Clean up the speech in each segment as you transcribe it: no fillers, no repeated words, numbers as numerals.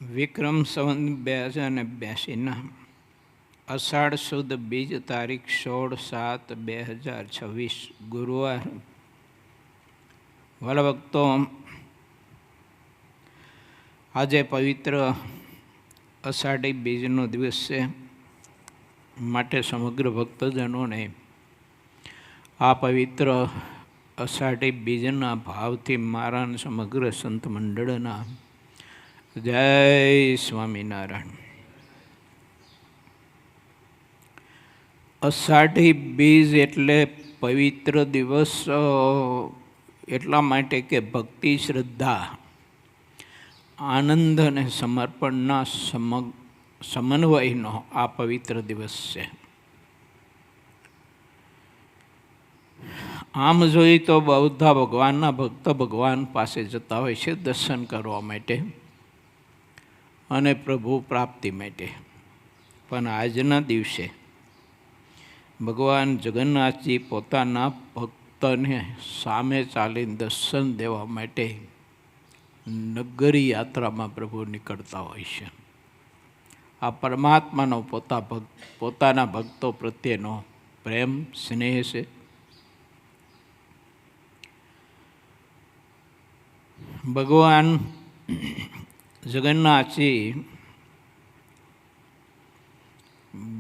વિક્રમ સંવત 2082 અષાઢ સુદ બીજ તારીખ 16/7/2026 ગુરુવાર. વાલા ભક્તો, આજે પવિત્ર અષાઢી બીજનો દિવસ છે. માટે સમગ્ર ભક્તજનોને આ પવિત્ર અષાઢી બીજના ભાવથી મારા સમગ્ર સંત મંડળના જય સ્વામિનારાયણ. અષાઢી બીજ એટલે પવિત્ર દિવસ એટલા માટે કે ભક્તિ, શ્રદ્ધા, આનંદ અને સમર્પણના સમન્વયનો આ પવિત્ર દિવસ છે. આમ જોઈએ તો બધા ભગવાનના ભક્ત ભગવાન પાસે જતા હોય છે દર્શન કરવા માટે અને પ્રભુ પ્રાપ્તિ માટે. પણ આજના દિવસે ભગવાન જગન્નાથજી પોતાના ભક્તને સામે ચાલીને દર્શન દેવા માટે નગરી યાત્રામાં પ્રભુ નીકળતા હોય છે. આ પરમાત્માનો પોતાના ભક્તો પ્રત્યેનો પ્રેમ, સ્નેહ છે. ભગવાન જગન્નાથજી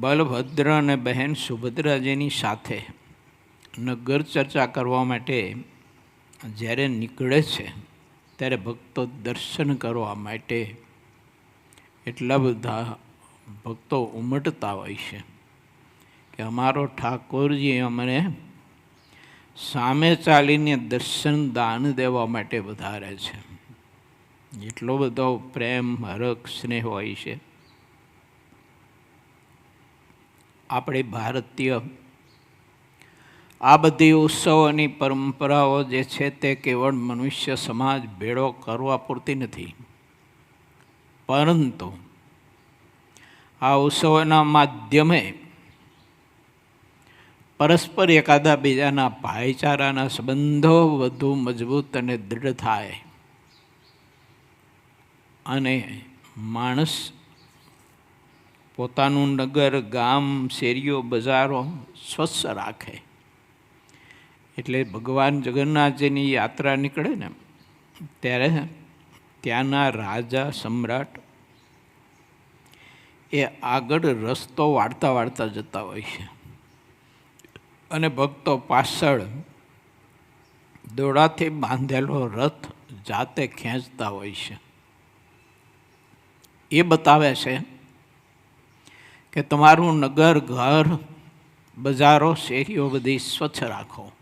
બલભદ્ર અને બહેન સુભદ્રાજીની સાથે નગર ચર્ચા કરવા માટે જ્યારે નીકળે છે ત્યારે ભક્તો દર્શન કરવા માટે એટલા બધા ભક્તો ઉમટતા હોય છે કે અમારો ઠાકોરજી અમને સામે ચાલીને દર્શન દાન દેવા માટે વધારે છે. એટલો બધો પ્રેમ, હરખ, સ્નેહ હોય છે. આપણી ભારતીય આ બધી ઉત્સવોની પરંપરાઓ જે છે તે કેવળ મનુષ્ય સમાજ ભેળો કરવા પૂરતી નથી, પરંતુ આ ઉત્સવોના માધ્યમે પરસ્પર એકાદા બીજાના ભાઈચારાના સંબંધો વધુ મજબૂત અને દૃઢ થાય અને માણસ પોતાનું નગર, ગામ, શેરીઓ, બજારો સ્વચ્છ રાખે. એટલે ભગવાન જગન્નાથજીની યાત્રા નીકળે ને ત્યારે ત્યાંના રાજા, સમ્રાટ એ આગળ રસ્તો વાળતા વાળતા જતા હોય છે અને ભક્તો પાછળ દોડાથી બાંધેલો રથ જાતે ખેંચતા હોય છે. એ બતાવે છે કે તમારું નગર, ઘર, બજારો, શેરીઓ બધી સ્વચ્છ રાખો,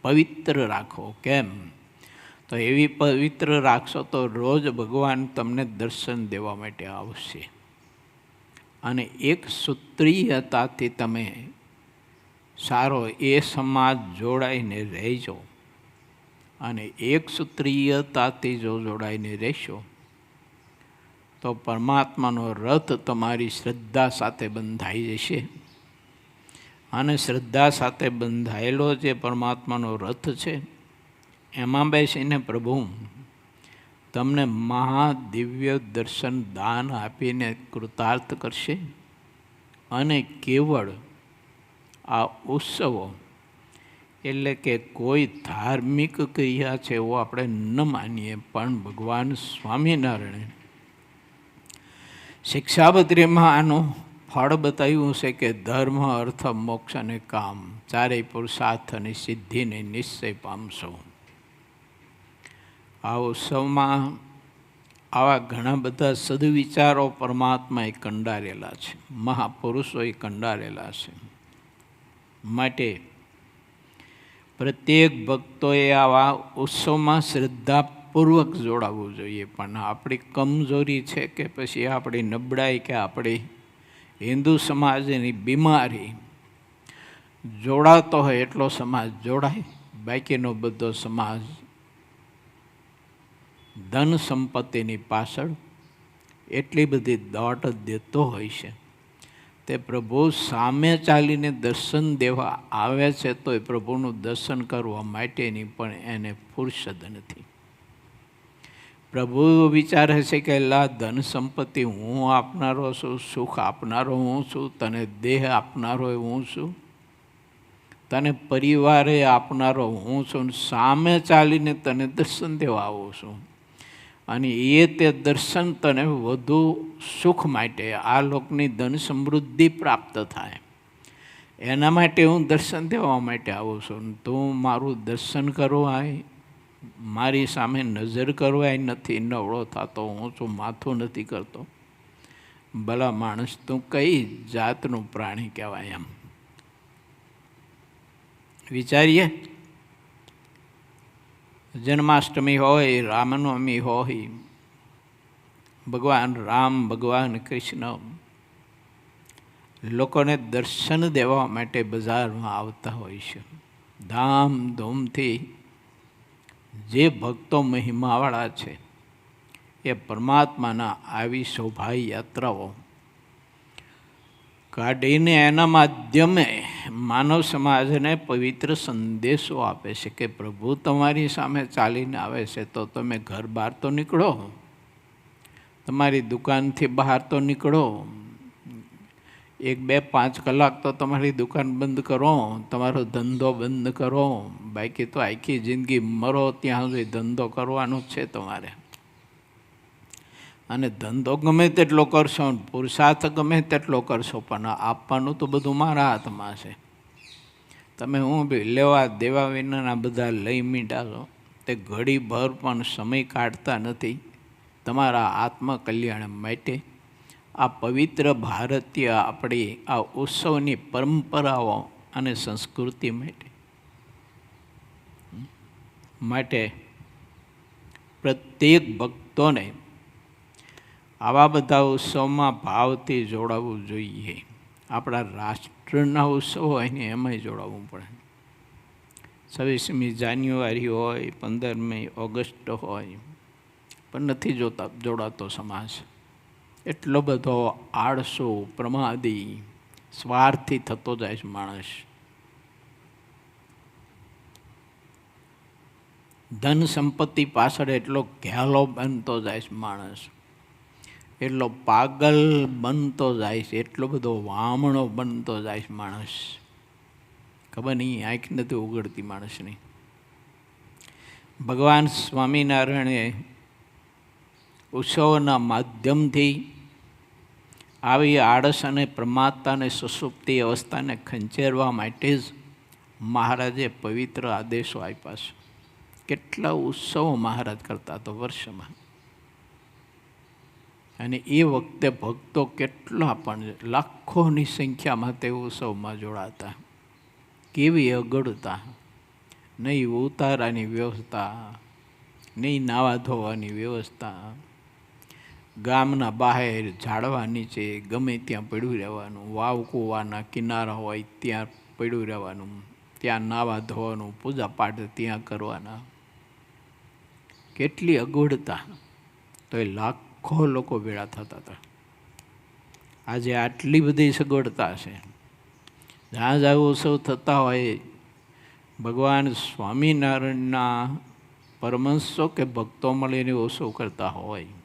પવિત્ર રાખો. કેમ? તો એવી પવિત્ર રાખશો તો રોજ ભગવાન તમને દર્શન દેવા માટે આવશે અને એક સૂત્રીયતાથી તમે સારો એ સમાજ જોડાઈને રહેજો. અને એક સૂત્રીયતાથી જો જોડાઈને રહેશો તો પરમાત્માનો રથ તમારી શ્રદ્ધા સાથે બંધાઈ જશે અને શ્રદ્ધા સાથે બંધાયેલો જે પરમાત્માનો રથ છે એમાં બેસીને પ્રભુ તમને મહાદિવ્ય દર્શન દાન આપીને કૃતાર્થ કરશે. અને કેવળ આ ઉત્સવો એટલે કે કોઈ ધાર્મિક ક્રિયા છે એવો આપણે ન માનીએ, પણ ભગવાન સ્વામિનારાયણ શિક્ષાપત્રીમાં આનું ફળ બતાવ્યું છે કે ધર્મ, અર્થ, મોક્ષ અને કામ ચારેય પુરુષાર્થ અને સિદ્ધિને નિશ્ચય પામશો. આ ઉત્સવમાં આવા ઘણા બધા સદવિચારો પરમાત્માએ કંડારેલા છે, મહાપુરુષોએ કંડારેલા છે. માટે પ્રત્યેક ભક્તોએ આવા ઉત્સવમાં શ્રદ્ધાપૂર્વક જોડાવવું જોઈએ. પણ આપણી કમજોરી છે કે પછી આપણી નબળાઈ કે આપણી હિન્દુ સમાજની બીમારી, જોડાતો હોય એટલો સમાજ જોડાય, બાકીનો બધો સમાજ ધન સંપત્તિની પાછળ એટલી બધી દોટ દેતો હોય છે. તે પ્રભુ સામે ચાલીને દર્શન દેવા આવે છે તો એ પ્રભુનું દર્શન કરવા માટેની પણ એને ફુરસદ નથી. પ્રભુ વિચારે છે કે લા ધન સંપત્તિ હું આપનારો છું, સુખ આપનારો હું છું, તને દેહ આપનારો હું છું, તને પરિવારે આપનારો હું છું, સામે ચાલીને તને દર્શન દેવા આવું છું. અને તે દર્શન તને વધુ સુખ માટે, આ લોકની ધન સમૃદ્ધિ પ્રાપ્ત થાય એના માટે હું દર્શન દેવા માટે આવું છું. તું મારું દર્શન કરવા આય, મારી સામે નજર કરવા નથી નવળો થતો હું છું, માથું નથી કરતો. ભલા માણસ, તું કઈ જાતનું પ્રાણી કહેવાય? એમ વિચારીએ. જન્માષ્ટમી હોય, રામનવમી હોય, ભગવાન રામ, ભગવાન કૃષ્ણ લોકોને દર્શન દેવા માટે બજારમાં આવતા હોય છે. ધામધૂમથી જે ભક્તો મહિમાવાળા છે એ પરમાત્માના આવી શોભાયાત્રાઓ કાઢીને એના માધ્યમે માનવ સમાજને પવિત્ર સંદેશો આપે છે કે પ્રભુ તમારી સામે ચાલીને આવે છે તો તમે ઘર બહાર તો નીકળો, તમારી દુકાનથી બહાર તો નીકળો, 1, 2, 5 કલાક તો તમારી દુકાન બંધ કરો, તમારો ધંધો બંધ કરો. બાકી તો આખી જિંદગી મરો ત્યાં સુધી ધંધો કરવાનો છે તમારે. અને ધંધો ગમે તેટલો કરશો, પુરુષાર્થ ગમે તેટલો કરશો, પણ આપવાનું તો બધું મારા હાથમાં છે. તમે હું લેવા દેવા વિનાના બધા લઈ મીંડા છો, તે ઘડીભર પણ સમય કાઢતા નથી તમારા આત્મકલ્યાણ માટે. આ પવિત્ર ભારતીય આપણી આ ઉત્સવની પરંપરાઓ અને સંસ્કૃતિ માટે પ્રત્યેક ભક્તોને આવા બધા ઉત્સવમાં ભાવથી જોડાવવું જોઈએ. આપણા રાષ્ટ્રના ઉત્સવ હોય ને એમાંય જોડાવવું પડે. 26મી જાન્યુઆરી હોય, 15મી ઓગસ્ટ હોય, પણ નથી જોડાતો સમાજ. એટલો બધો આળસો, પ્રમાદી, સ્વાર્થી થતો જાય છે માણસ. ધન સંપત્તિ પાછળ એટલો ઘેલો બનતો જાય છે માણસ, એટલો પાગલ બનતો જાય છે, એટલો બધો વામણો બનતો જાય છે માણસ. ખબર નહીં, આંખ નથી ઉગડતી માણસની. ભગવાન સ્વામિનારાયણે ઉત્સવોના માધ્યમથી આવી આળસ અને પ્રમાદતાને, સુષુપ્તિ અવસ્થાને ખંચેરવા માટે જ મહારાજે પવિત્ર આદેશો આપ્યા છે. કેટલા ઉત્સવો મહારાજ કરતા તો વર્ષમાં, અને એ વખતે ભક્તો કેટલા પણ લાખોની સંખ્યામાં તે ઉત્સવમાં જોડાતા. કેવી અગડતા! નહીં ઉતારાની વ્યવસ્થા, નહીં નાવા ધોવાની વ્યવસ્થા, ગામના બહાર ઝાડવા નીચે ગમે ત્યાં પડ્યું રહેવાનું, વાવ કૂવાના કિનારા હોય ત્યાં પડ્યું રહેવાનું, ત્યાં નાવા ધોવાનું, પૂજાપાઠ ત્યાં કરવાના. કેટલી અગવડતા! તો એ લાખો લોકો ભેળા થતા હતા. આજે આટલી બધી સગવડતા છે. જ્યાં જ્યાં ઉત્સવ થતા હોય, ભગવાન સ્વામિનારાયણના પરમહંસો કે ભક્તો મળીને ઉત્સવ કરતા હોય,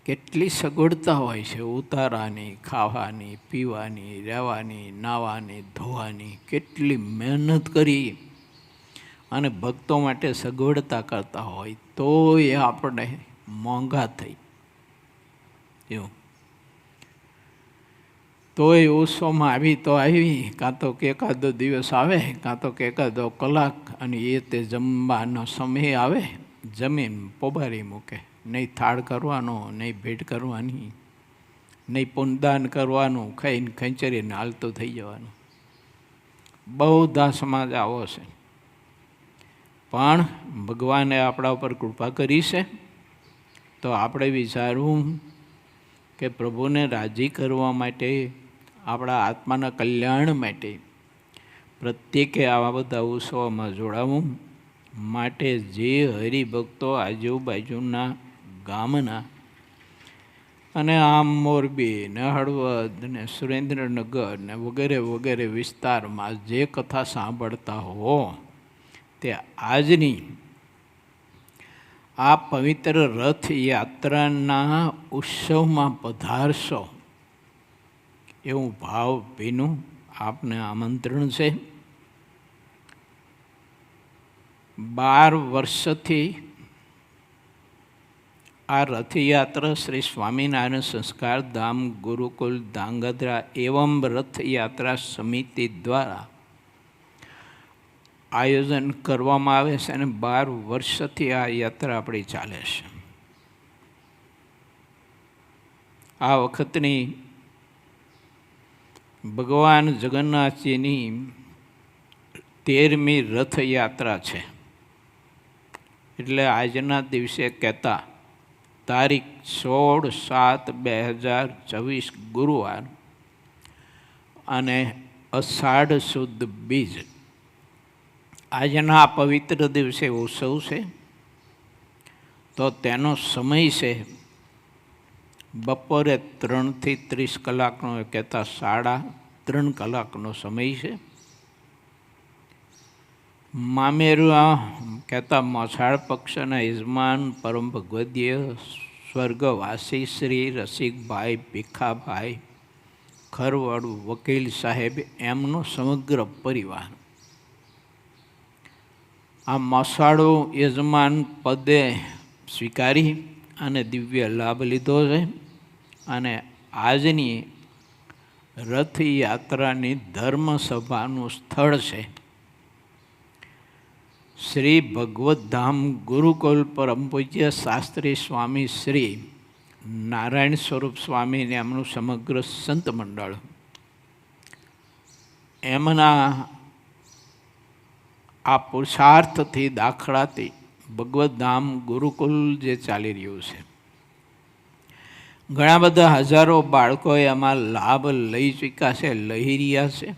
કેટલી સગવડતા હોય છે. ઉતારાની, ખાવાની, પીવાની, રહેવાની, નાવાની, ધોવાની, કેટલી મહેનત કરી અને ભક્તો માટે સગવડતા કરતા હોય તો એ આપણે મોંઘા થઈ એવું. તો એ ઉત્સવમાં આવી તો આવી, કાં તો કે એકાદો દિવસ આવે, કાં તો કે એકાદો કલાક, અને એ તે જમવાનો સમય આવે, જમીન પોબારી મૂકે. નહીં થાળ કરવાનો, નહીં ભેટ કરવાની, નહીં પુનદાન કરવાનું, ખાઈને ખંચરીને હાલતું થઈ જવાનું. બધા સમાજ આવો છે. પણ ભગવાને આપણા ઉપર કૃપા કરી છે તો આપણે વિચારવું કે પ્રભુને રાજી કરવા માટે, આપણા આત્માના કલ્યાણ માટે પ્રત્યેકે આવા બધા ઉત્સવોમાં જોડાવું. માટે જે હરિભક્તો આજુબાજુના ગામના અને આમ મોરબી ને હળવદ ને સુરેન્દ્રનગર ને વગેરે વગેરે વિસ્તારમાં જે કથા સાંભળતા હો, તે આજની આ પવિત્ર રથયાત્રાના ઉત્સવમાં પધારશો એવું ભાવભીનું આપને આમંત્રણ છે. 12 વર્ષથી આ રથયાત્રા શ્રી સ્વામિનારાયણ સંસ્કાર ધામ ગુરુકુલ ધાંગધ્રા એવં રથયાત્રા સમિતિ દ્વારા આયોજન કરવામાં આવે છે અને 12 વર્ષથી આ યાત્રા આપણી ચાલે છે. આ વખતની ભગવાન જગન્નાથજીની 13મી રથયાત્રા છે. એટલે આજના દિવસે કહેતા તારીખ 16/7/2024 ગુરુવાર અને અષાઢ સુદ બીજ આજના આ પવિત્ર દિવસે ઉત્સવ છે. તો તેનો સમય છે બપોરે 3 થી 30 કલાકનો, કહેતા 3.5 કલાકનો સમય છે. મામેરું કહેતા મોસાળ પક્ષના યજમાન પરમ ભગવદ્ય સ્વર્ગવાસી શ્રી રસિકભાઈ ભીખાભાઈ ખરવડ વકીલ સાહેબ એમનો સમગ્ર પરિવાર આ મોસાળો યજમાન પદે સ્વીકારી અને દિવ્ય લાભ લીધો છે. અને આજની રથયાત્રાની ધર્મસભાનું સ્થળ છે શ્રી ભગવદ્ધામ ગુરુકુલ પરમ પૂજ્ય શાસ્ત્રી સ્વામી શ્રી નારાયણ સ્વરૂપ સ્વામીને એમનું સમગ્ર સંત મંડળ એમના આ પુરુષાર્થથી દાખલાથી ભગવદ્ધામ ગુરુકુલ જે ચાલી રહ્યું છે, ઘણા બધા હજારો બાળકોએ એમાં લાભ લઈ ચૂક્યા છે, લઈ રહ્યા છે.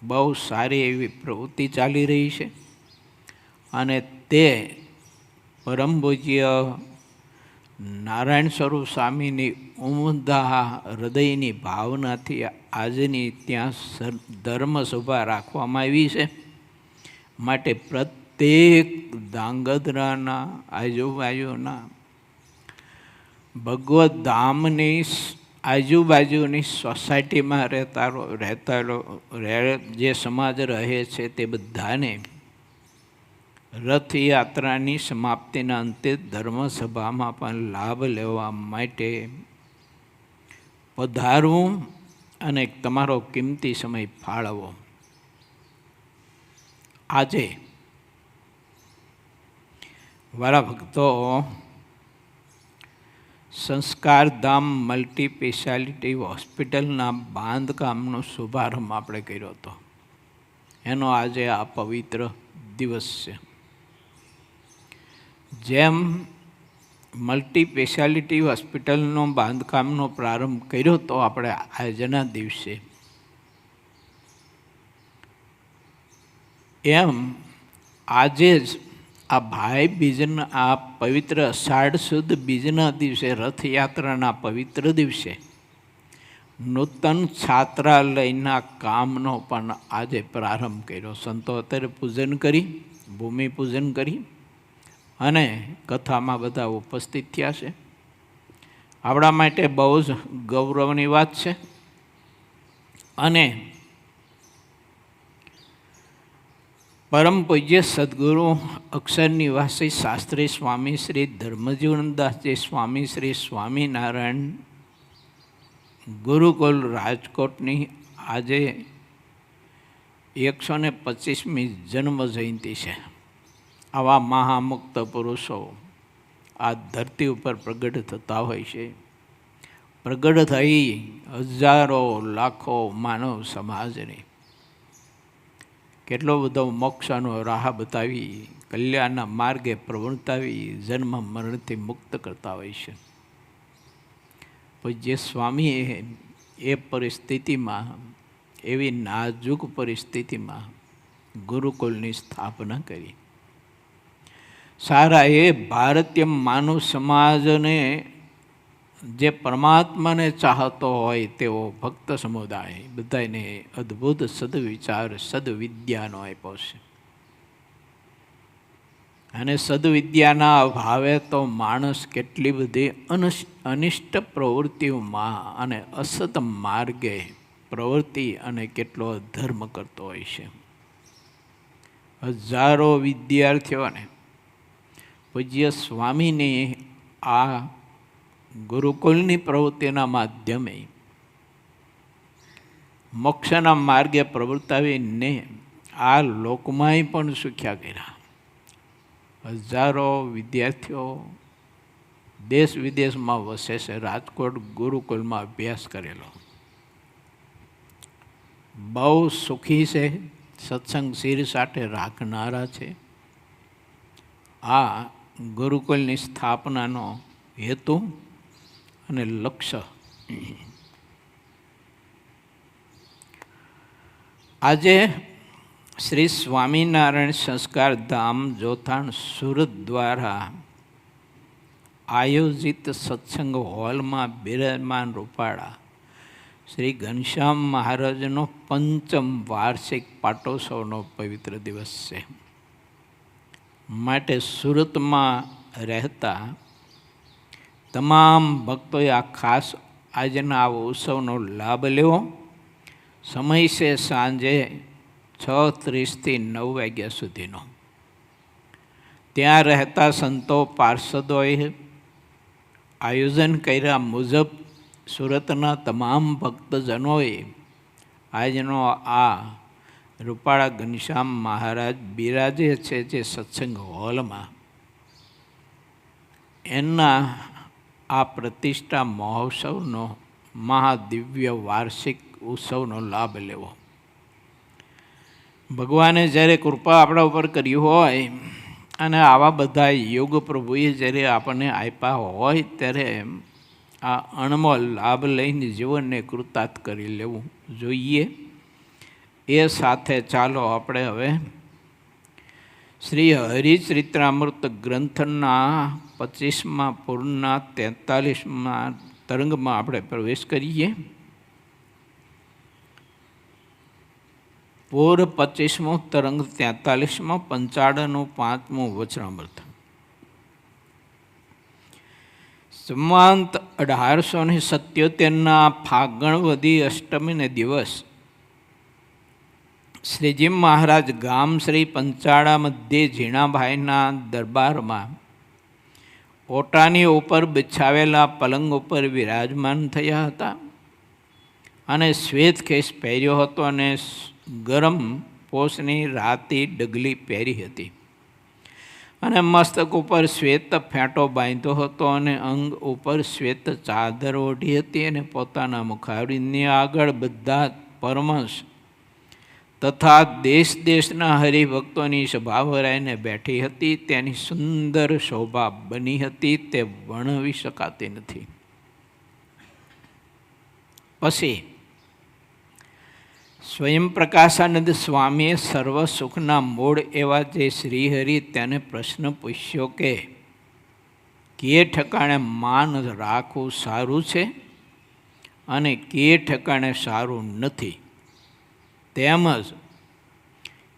બહુ સારી એવી પ્રવૃત્તિ ચાલી રહી છે. અને તે પરમ પૂજ્ય નારાયણ સ્વરૂપ સ્વામીની ઉમદા હૃદયની ભાવનાથી આજની ત્યાં ધર્મસભા રાખવામાં આવી છે. માટે પ્રત્યેક ધાંગધ્રાના આજુબાજુના ભગવત ધામની આજુબાજુની સોસાયટીમાં રહેતા જે સમાજ રહે છે તે બધાને રથયાત્રાની સમાપ્તિના અંતે ધર્મસભામાં પણ લાભ લેવા માટે પધારવું અને તમારો કિંમતી સમય ફાળવવો. આજે વાલા ભક્તો, સંસ્કારધામ મલ્ટી સ્પેશિયાલિટી હોસ્પિટલના બાંધકામનો શુભારંભ આપણે કર્યો હતો. એનો આજે આ પવિત્ર દિવસ છે. જેમ મલ્ટી સ્પેશિયાલિટી હોસ્પિટલનો બાંધકામનો પ્રારંભ કર્યો તો આપણે આજના દિવસે, એમ આજે જ આ ભાઈ બીજના આ પવિત્ર અષાઢ સુદ બીજના દિવસે રથયાત્રાના પવિત્ર દિવસે નૂતન છાત્રાલયના કામનો પણ આજે પ્રારંભ કર્યો. સંતો અત્યારે પૂજન કરી, ભૂમિપૂજન કરી અને કથામાં બધા ઉપસ્થિત થયા છે. આપણા માટે બહુ જ ગૌરવની વાત છે. અને પરમ પૂજ્ય સદગુરુ અક્ષર નિવાસી શાસ્ત્રી સ્વામી શ્રી ધર્મજીવનદાસજી સ્વામી શ્રી સ્વામિનારાયણ ગુરુકુલ રાજકોટની આજે 125મી જન્મ જયંતિ છે. આવા મહામુક્ત પુરુષો આ ધરતી ઉપર પ્રગટ થતા હોય છે. પ્રગટ થઈ હજારો લાખો માનવ સમાજને કેટલો બધો મોક્ષનો રાહ બતાવી, કલ્યાણના માર્ગે પ્રવર્તાવી જન્મ મરણથી મુક્ત કરતા હોય છે. પૂજ્ય સ્વામીએ એ પરિસ્થિતિમાં, એવી નાજુક પરિસ્થિતિમાં ગુરુકુલની સ્થાપના કરી. સારા એ ભારતીય માનવ સમાજને જે પરમાત્માને ચાહતો હોય તેવો ભક્ત સમુદાય બધાને અદ્ભુત સદવિચાર, સદવિદ્યાનો આપ્યો છે. અને સદવિદ્યાના અભાવે તો માણસ કેટલી બધી અનિષ્ટ પ્રવૃત્તિઓમાં અને અસત માર્ગે પ્રવૃત્તિ અને કેટલો ધર્મ કરતો હોય છે. હજારો વિદ્યાર્થીઓને પૂજ્ય સ્વામીની આ ગુરુકુલની પ્રવૃત્તિના માધ્યમે મોક્ષના માર્ગે પ્રવર્તાવીને આ લોકમાંય પણ સુખ્યા કર્યા. હજારો વિદ્યાર્થીઓ દેશ વિદેશમાં વસે છે. રાજકોટ ગુરુકુલમાં અભ્યાસ કરેલો બહુ સુખી છે. સત્સંગ શિર સાથે રાખનારા છે. આ ગુરુકુલની સ્થાપનાનો હેતુ અને લક્ષ્ય આજે શ્રી સ્વામિનારાયણ સંસ્કાર ધામ જોતાણ સુરત દ્વારા આયોજિત સત્સંગ હોલમાં બિરાજમાન રૂપાળા શ્રી ઘનશ્યામ મહારાજનો 5મ વાર્ષિક પાટોત્સવનો પવિત્ર દિવસ છે. માટે સુરતમાં રહેતા તમામ ભક્તોએ આ ખાસ આજના આ ઉત્સવનો લાભ લેવો. સમય છે સાંજે 6:30 થી 9 વાગ્યા સુધીનો. ત્યાં રહેતા સંતો પાર્ષદોએ આયોજન કર્યા મુજબ સુરતના તમામ ભક્તજનોએ આજનો આ રૂપાળા ઘનશ્યામ મહારાજ બિરાજે છે જે સત્સંગ હોલમાં, એના આ પ્રતિષ્ઠા મહોત્સવનો મહાદિવ્ય વાર્ષિક ઉત્સવનો લાભ લેવો. ભગવાને જ્યારે કૃપા આપણા ઉપર કરી હોય અને આવા બધા યોગ પ્રભુએ જ્યારે આપણને આપ્યા હોય ત્યારે આ અણમોલ લાભ લઈને જીવનને કૃતાર્થ કરી લેવું જોઈએ. એ સાથે ચાલો આપણે હવે શ્રી હરિચરિત્રામૃત ગ્રંથના 25મા પૂરના 43મા તરંગમાં આપણે પ્રવેશ કરીએ. પૂર 25મો તરંગ 43મો પંચાળનું 5મું વચનામૃત. સંવંત 1877ના ફાગણવદી અષ્ટમીને દિવસ શ્રીજી મહારાજ ગામ શ્રી પંચાળા મધ્યે ઝીણાભાઈના દરબારમાં ઓટાની ઉપર બિછાવેલા પલંગ ઉપર વિરાજમાન થયા હતા અને શ્વેત ખેસ પહેર્યો હતો અને ગરમ પોષની રાતી ડગલી પહેરી હતી અને મસ્તક ઉપર શ્વેત ફેંટો બાંધ્યો હતો અને અંગ ઉપર શ્વેત ચાદર ઓઢી હતી અને પોતાના મુખાવરીની આગળ બધા પરમહંસ તથા દેશ દેશના હરિભક્તોની સભા ભરાઈને બેઠી હતી. તેની સુંદર શોભા બની હતી તે વર્ણવી શકાતી નથી. પછી સ્વયં પ્રકાશાનંદ સ્વામીએ સર્વ સુખના મૂળ એવા જે શ્રીહરિ તેને પ્રશ્ન પૂછ્યો કે ઠેકાણે માન રાખવું સારું છે અને ઠેકાણે સારું નથી, તેમજ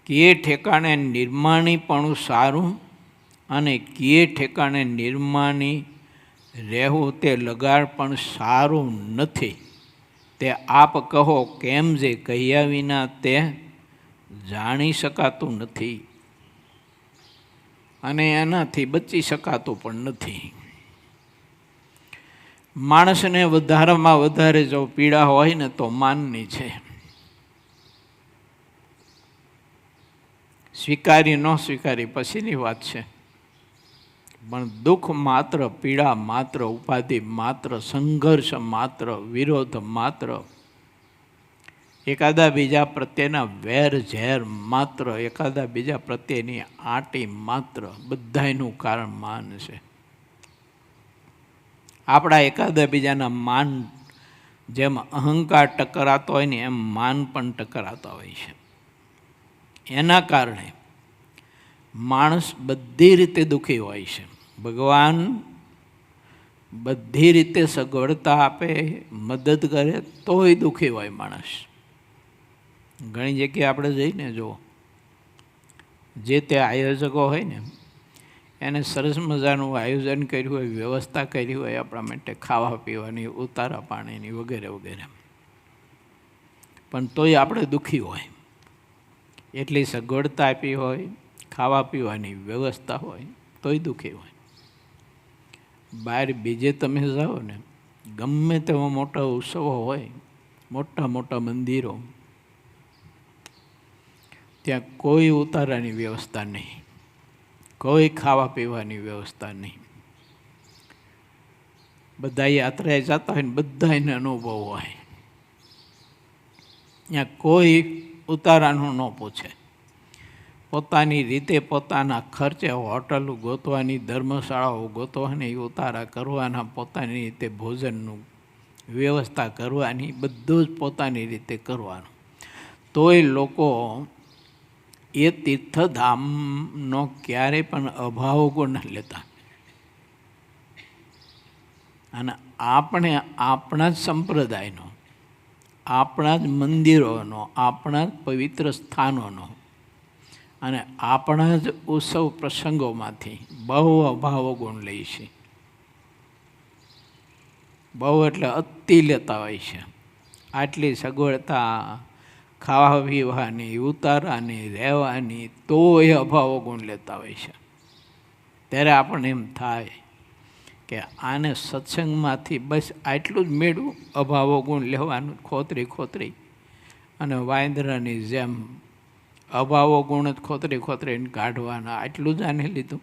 ઠેકાણે નિર્માણીપણું સારું અને ઠેકાણે નિર્માણી રહેવું તે લગાડ પણ સારું નથી, તે આપ કહો કેમ જે કહ્યા વિના તે જાણી શકાતું નથી અને એનાથી બચી શકાતું પણ નથી. માણસને વધારેમાં વધારે જો પીડા હોય ને તો માનની છે. સ્વીકારી ન સ્વીકારી પછીની વાત છે, પણ દુઃખ માત્ર, પીડા માત્ર, ઉપાધિ માત્ર, સંઘર્ષ માત્ર, વિરોધ માત્ર, એકાદા બીજા પ્રત્યેના વેર ઝેર માત્ર, એકાદા બીજા પ્રત્યેની આંટી માત્ર, બધાયનું કારણ માન છે. આપણા એકાદા બીજાના માન જેમ અહંકાર ટકરાતો હોય ને એમ માન પણ ટકરાતા હોય છે. એના કારણે માણસ બધી રીતે દુઃખી હોય છે. ભગવાન બધી રીતે સગવડતા આપે, મદદ કરે, તોય દુઃખી હોય માણસ. ઘણી જગ્યાએ આપણે જઈને જો જે તે આયોજકો હોય ને એને સરસ મજાનું આયોજન કર્યું હોય, વ્યવસ્થા કરી હોય આપણા માટે ખાવા પીવાની, ઉતારા પાણીની વગેરે વગેરે, પણ તોય આપણે દુઃખી હોય. એટલી સગવડતા આપી હોય, ખાવા પીવાની વ્યવસ્થા હોય, તોય દુઃખી હોય. બહાર બીજે તમે જાઓ ને, ગમે તેવા મોટા ઉત્સવો હોય, મોટા મોટા મંદિરો, ત્યાં કોઈ ઉતારાની વ્યવસ્થા નહીં, કોઈ ખાવા પીવાની વ્યવસ્થા નહીં. બધા યાત્રાએ જતા હોય ને બધાને અનુભવ હોય. ત્યાં કોઈ ઉતારાનું ન પૂછે. પોતાની રીતે પોતાના ખર્ચે હોટલ ગોતવાની, ધર્મશાળાઓ ગોતવાની, ઉતારા કરવાના, પોતાની રીતે ભોજનનું વ્યવસ્થા કરવાની, બધું જ પોતાની રીતે કરવાનું. તોય લોકો એ તીર્થધામનો ક્યારેય પણ અભાવ ગુણ નથી લેતા. અને આપણે આપણા જ સંપ્રદાયનો, આપણા જ મંદિરોનો, આપણા જ પવિત્ર સ્થાનોનો અને આપણા જ ઉત્સવ પ્રસંગોમાંથી બહુ અભાવો ગુણ લઈએ છીએ. બહુ એટલે અતિ લેતા હોય છે. આટલી સગવડતા ખાવા પીવાની, ઉતારાની, રહેવાની, તોય અભાવો ગુણ લેતા હોય છે. ત્યારે આપણને એમ થાય કે આને સત્સંગમાંથી બસ આટલું જ મેળવું, અભાવો ગુણ લેવાનું, ખોતરી ખોતરી અને વાંદરાની જેમ અભાવો ગુણ જ ખોતરી ખોતરીને કાઢવાના, આટલું જ આને લીધું.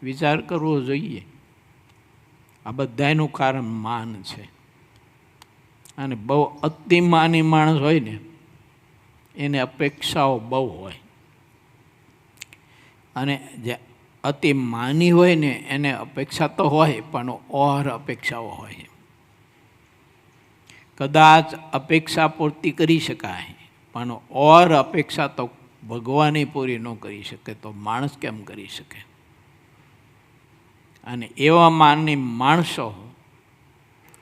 વિચાર કરવો જોઈએ. આ બધાનું કારણ માન છે. અને બહુ અતિમાની માણસ હોય ને એને અપેક્ષાઓ બહુ હોય, અને જે અતિ માની હોય ને એને અપેક્ષા તો હોય પણ ઓર અપેક્ષાઓ હોય. કદાચ અપેક્ષા પૂર્તિ કરી શકાય પણ ઓર અપેક્ષા તો ભગવાને પૂરી ન કરી શકે, તો માણસ કેમ કરી શકે? અને એવા માનની માણસો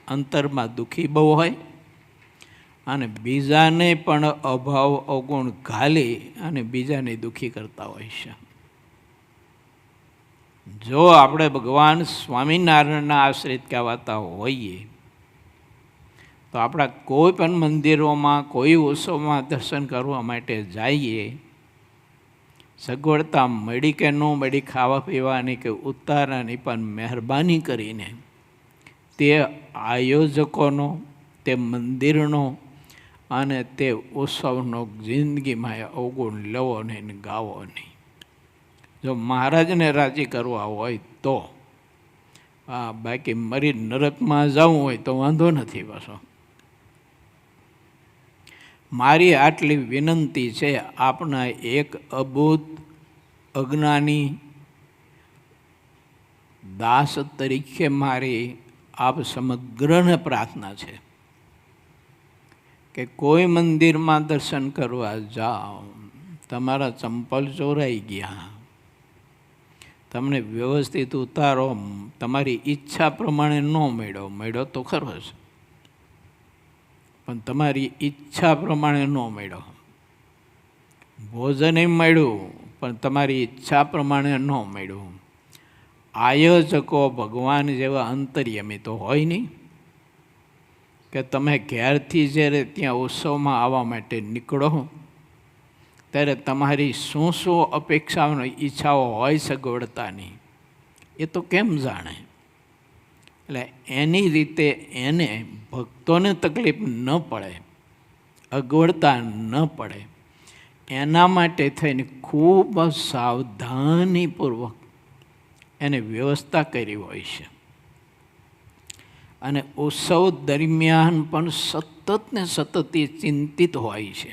અંતરમાં દુઃખી બહુ હોય અને બીજાને પણ અભાવ અવગુણ ઘાલી અને બીજાને દુઃખી કરતા હોય છે. જો આપણે ભગવાન સ્વામિનારાયણના આશ્રિત કહેવાતા હોઈએ તો આપણા કોઈ પણ મંદિરોમાં, કોઈ ઉત્સવમાં દર્શન કરવા માટે જઈએ, સગવડતા મળી કે ન મળી ખાવા પીવાની કે ઉતારાની, પણ મહેરબાની કરીને તે આયોજકોનો, તે મંદિરનો અને તે ઉત્સવનો જિંદગીમાં અવગુણ લેવો નહીં, ગાવો નહીં. જો મહારાજને રાજી કરવા હોય તો, બાકી મરી નરકમાં જવું હોય તો વાંધો નથી. પાછો મારી આટલી વિનંતી છે આપના એક અબોધ અજ્ઞાની દાસ તરીકે મારી આપ સમગ્રને પ્રાર્થના છે કે કોઈ મંદિરમાં દર્શન કરવા જાઓ, તમારા ચંપલ ચોરાઈ ગયા, તમને વ્યવસ્થિત ઉતારો તમારી ઈચ્છા પ્રમાણે ન મળ્યો તો ખરો છે, પણ તમારી ઈચ્છા પ્રમાણે ન મળ્યો. ભોજન મળ્યું પણ તમારી ઈચ્છા પ્રમાણે ન મળ્યું. આયોજકો ભગવાન જેવા અંતર્યામી તો હોય નહીં કે તમે ઘેરથી જ્યારે ત્યાં ઉત્સવમાં આવવા માટે નીકળો ત્યારે તમારી શું શું અપેક્ષાઓ, ઈચ્છાઓ હોય સગવડતાની, એ તો કેમ જાણે? એટલે એની રીતે એને ભક્તોને તકલીફ ન પડે, અગવડતા ન પડે, એના માટે થઈને ખૂબ સાવધાનીપૂર્વક એને વ્યવસ્થા કરી હોય છે. અને ઉત્સવ દરમિયાન પણ સતત ને સતત એ ચિંતિત હોય છે.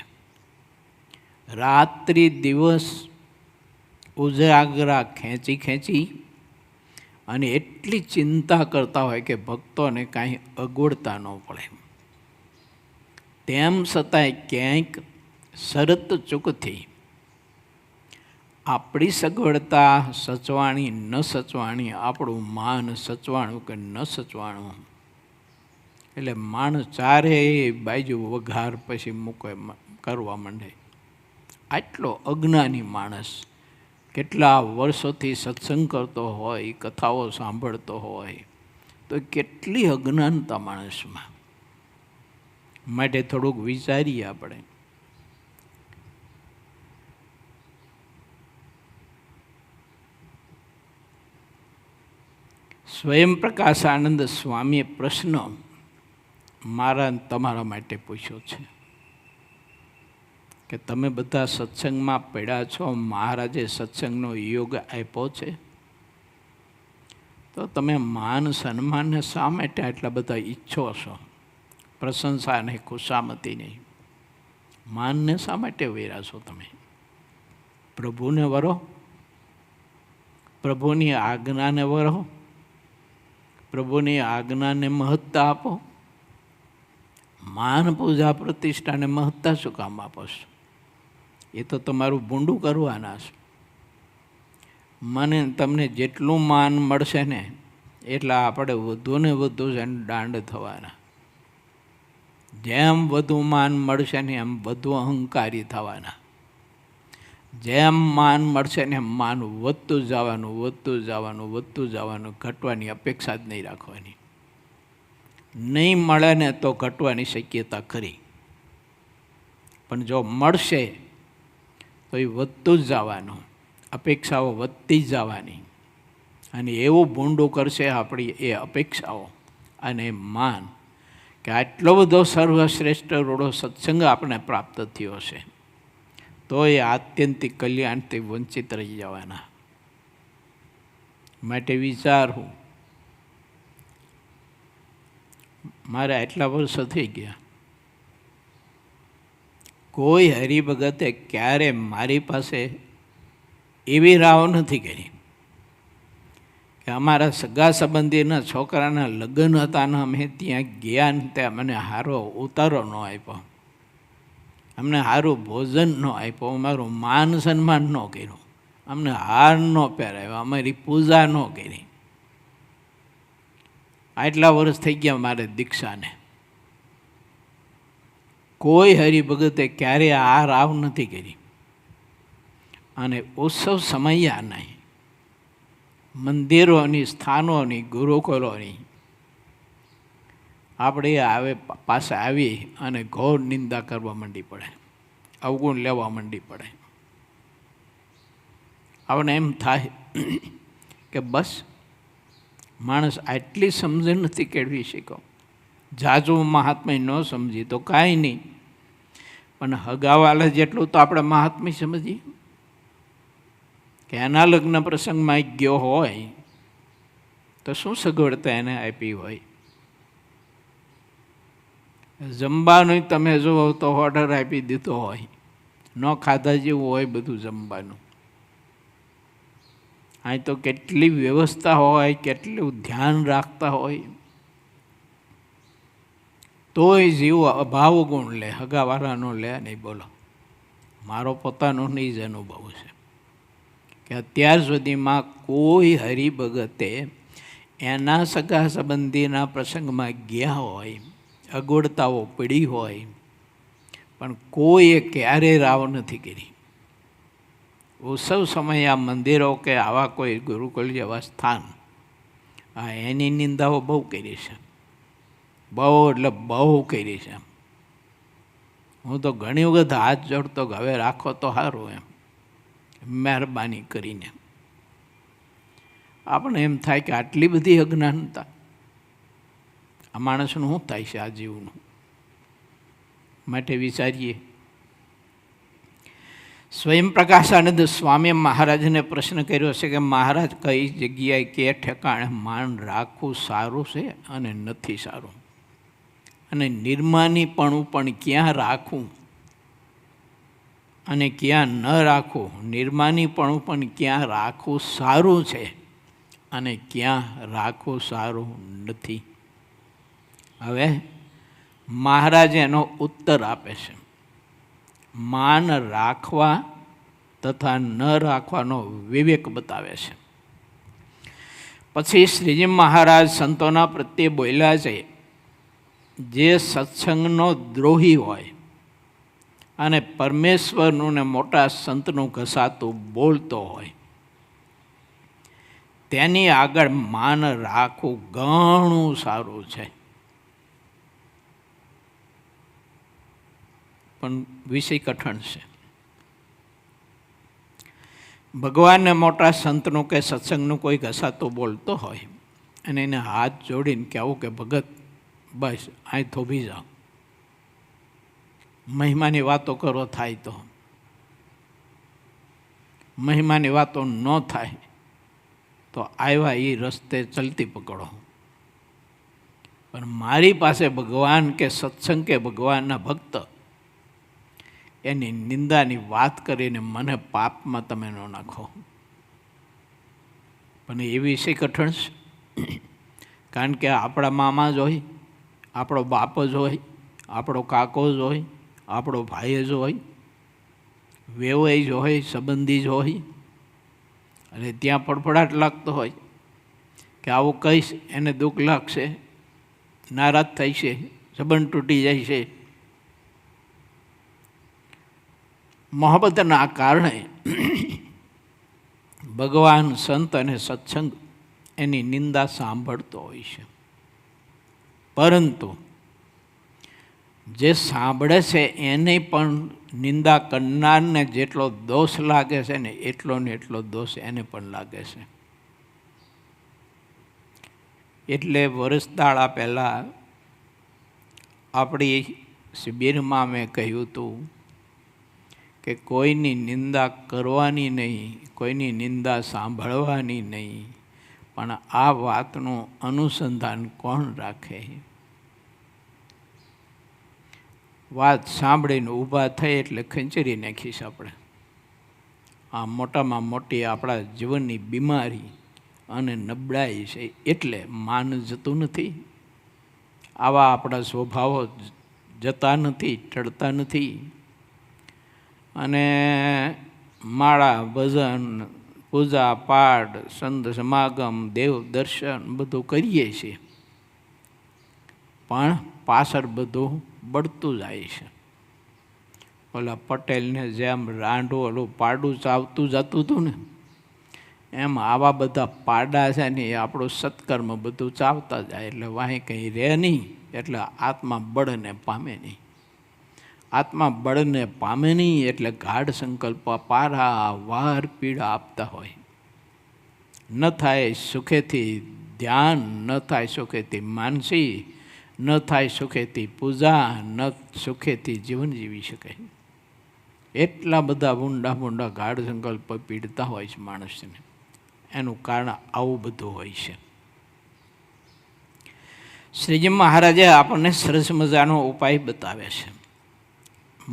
રાત્રિ દિવસ ઉજાગરા ખેંચી અને એટલી ચિંતા કરતા હોય કે ભક્તોને કાંઈ અગવડતા ન પડે. તેમ છતાંય ક્યાંક શરત ચૂકથી આપણી સગવડતા સચવાણી ન સચવાણી, આપણું માન સચવાણું કે ન સચવાણું, એટલે માણસ ચારે બાજુ વઘાર પછી મૂકે કરવા માંડે. આટલો અજ્ઞાની માણસ કેટલા વર્ષોથી સત્સંગ કરતો હોય, કથાઓ સાંભળતો હોય, તો કેટલી અજ્ઞાનતા માણસમાં. માટે થોડુંક વિચારીએ આપણે. સ્વયં પ્રકાશાનંદ સ્વામીએ પ્રશ્ન મારા તમારા માટે પૂછ્યો છે કે તમે બધા સત્સંગમાં પડ્યા છો, મહારાજે સત્સંગનો યોગ આપ્યો છે, તો તમે માન સન્માનને શા માટે આટલા બધા ઈચ્છો છો? પ્રશંસા નહીં, ખુશામતી નહીં, માનને શા માટે વેરા છો તમે? પ્રભુને વરો, પ્રભુની આજ્ઞાને વરો, પ્રભુની આજ્ઞાને મહત્તા આપો. માન પૂજા પ્રતિષ્ઠાને મહત્તા શું કામ આપો છો? એ તો તમારું ભૂંડું કરવાના છે. મને તમને જેટલું માન મળશે ને એટલા આપણે વધુ ને વધુ દાંડ થવાના. જેમ વધુ માન મળશે ને એમ વધુ અહંકારી થવાના. જેમ માન મળશે ને એમ માન વધતું જવાનું, વધતું જવાનું, વધતું જવાનું. ઘટવાની અપેક્ષા જ નહીં રાખવાની. નહીં મળે ને તો ઘટવાની શક્યતા ખરી, પણ જો મળશે તો એ વધતું જ જવાનું, અપેક્ષાઓ વધતી જ જવાની. અને એવું ભૂંડું કરશે આપણી એ અપેક્ષાઓ અને માન કે આટલો બધો સર્વશ્રેષ્ઠ રૂડો સત્સંગ આપણે પ્રાપ્ત થયો છે, તો એ આત્યંતિક કલ્યાણથી વંચિત રહી જવાના. માટે વિચારવું. મારે આટલા વર્ષો થઈ ગયા, કોઈ હરિભગતે ક્યારે મારી પાસે એવી રાવ નથી કરી કે અમારા સગા સંબંધીના છોકરાના લગ્ન હતા ને અમે ત્યાં ગયા ને ત્યાં મને સારો ઉતારો ન આપ્યો, અમને સારું ભોજન ન આપ્યો, અમારું માન સન્માન ન કર્યું, અમને હાર ન પહેરાવ્યો, અમારી પૂજા ન કરી. આટલા વર્ષ થઈ ગયા મારે દીક્ષાને. કોઈ હરિભગતે ક્યારેય આ રાવ નથી કરી. અને ઉત્સવ સમયા નહીં, મંદિરોની, સ્થાનોની, ગુરુકુલોની આપણે આવે પાસે આવી અને ઘોર નિંદા કરવા માંડી પડે, અવગુણ લેવા માંડી પડે. આપણે એમ થાય કે બસ માણસ આટલી સમજણ નથી કેળવી શક્યો. જાજુ મહાત્મ્ય ન સમજી તો કાંઈ નહીં, પણ હગાવાલા જેટલું તો આપણે મહાત્મ્ય સમજીએ કે એના લગ્ન પ્રસંગમાં ગયો હોય તો શું સગવડતા એને આપી હોય. જમવાનું તમે જુઓ તો ઓર્ડર આપી દીધો હોય, ન ખાધા જેવું હોય બધું જમવાનું. અહીં તો કેટલી વ્યવસ્થા હોય, કેટલું ધ્યાન રાખતા હોય, તોય જીવ અભાવ ગુણ લે, હગાવાળાનો લે નહીં. બોલો, મારો પોતાનો નહીં જ અનુભવ છે કે અત્યાર સુધીમાં કોઈ હરિભગતે એના સગા સંબંધીના પ્રસંગમાં ગયા હોય, અગવડતાઓ પડી હોય, પણ કોઈએ ક્યારેય રાવ નથી કરી. ઉત્સવ સમયે આ મંદિરો કે આવા કોઈ ગુરુકુળ જેવા સ્થાન, આ એની નિંદાઓ બહુ કરી છે, બહુ એટલે બહુ કરી છે. હું તો ઘણી વખત હાથ જોડતો કે હવે રાખો તો સારું, એમ મહેરબાની કરીને. આપણે એમ થાય કે આટલી બધી અજ્ઞાનતા આ માણસનું શું થાય છે આ જીવનું. માટે વિચારીએ. સ્વયં પ્રકાશાનંદ સ્વામીએ મહારાજને પ્રશ્ન કર્યો છે કે મહારાજ, કઈ જગ્યાએ કે ઠેકાણે માન રાખવું સારું છે અને નથી સારું, અને નિર્માનીપણું પણ ક્યાં રાખવું અને ક્યાં ન રાખવું, નિર્માનીપણું પણ ક્યાં રાખવું સારું છે અને ક્યાં રાખવું સારું નથી. હવે મહારાજ એનો ઉત્તર આપે છે. માન રાખવા તથા ન રાખવાનો વિવેક બતાવે છે. પછી શ્રીજી મહારાજ સંતોના પ્રત્યે બોલ્યા છે, જે સત્સંગનો દ્રોહી હોય અને પરમેશ્વરનું ને મોટા સંતનું ઘસાતું બોલતો હોય તેની આગળ માન રાખવું ઘણું સારું છે. પણ વિષય કઠણ છે. ભગવાનને મોટા સંતનું કે સત્સંગનું કોઈ ઘસાતો બોલતો હોય અને એને હાથ જોડીને કહેવું કે ભગત બસ અહીં થોભી જાઓ, મહિમાની વાતો કરો થાય તો, મહિમાની વાતો ન થાય તો આવ્યા એ રસ્તે ચલતી પકડો. પણ મારી પાસે ભગવાન કે સત્સંગ કે ભગવાનના ભક્ત એની નિંદાની વાત કરીને મને પાપમાં તમે ન નાખો. પણ એ વિષય કઠણ છે. કારણ કે આપણા મામા જ હોય, આપણો બાપ જ હોય, આપણો કાકો જ હોય, આપણો ભાઈ જ હોય, વેવાઈ જ હોય, સંબંધી જ હોય. અને ત્યાં ફડફડાટ લાગતો હોય કે આવું કહીશ એને દુઃખ લાગશે, નારાજ થાય છે, સંબંધ તૂટી જાય છે. મોહબ્બતના કારણે ભગવાન, સંત અને સત્સંગ એની નિંદા સાંભળતો હોય છે. પરંતુ જે સાંભળે છે એને પણ નિંદા કરનારને જેટલો દોષ લાગે છે ને એટલો દોષ એને પણ લાગે છે. એટલે વર્ષ દાડા પહેલાં આપણી શિબિરમાં મેં કહ્યું હતું કે કોઈની નિંદા કરવાની નહીં, કોઈની નિંદા સાંભળવાની નહીં, પણ આ વાતનું અનુસંધાન કોણ રાખે? વાત સાંભળીને ઊભા થઈ એટલે ખંચેરી નાખીશ આપણે. આ મોટામાં મોટી આપણા જીવનની બીમારી અને નબળાઈ છે. એટલે માન જતું નથી, આવા આપણા સ્વભાવો જતા નથી, ટળતા નથી. અને માળા, ભજન, પૂજા પાઠ, સંત સમાગમ, દેવ દર્શન બધું કરીએ છીએ, પણ પાછળ બધું બળતું જાય છે. ઓલા પટેલને જેમ રાંડું ઓલું પાડું ચાવતું જતું હતું ને, એમ આવા બધા પાડા છે ને એ આપણું સત્કર્મ બધું ચાવતા જાય. એટલે વાંહી કંઈ રહે નહીં, એટલે આત્મા બળને પામે નહીં. આત્મા બળને પામે નહીં એટલે ગાઢ સંકલ્પ પારાવાર પીડા આપતા હોય. ન થાય સુખેથી ધ્યાન, ન થાય સુખેથી માનસી, ન થાય સુખેથી પૂજા, ન સુખેથી જીવન જીવી શકાય. એટલા બધા ઊંડા ગાઢ સંકલ્પ પીડતા હોય છે માણસને. એનું કારણ આવું બધું હોય છે. શ્રીજી મહારાજે આપણને સરસ મજાનો ઉપાય બતાવે છે.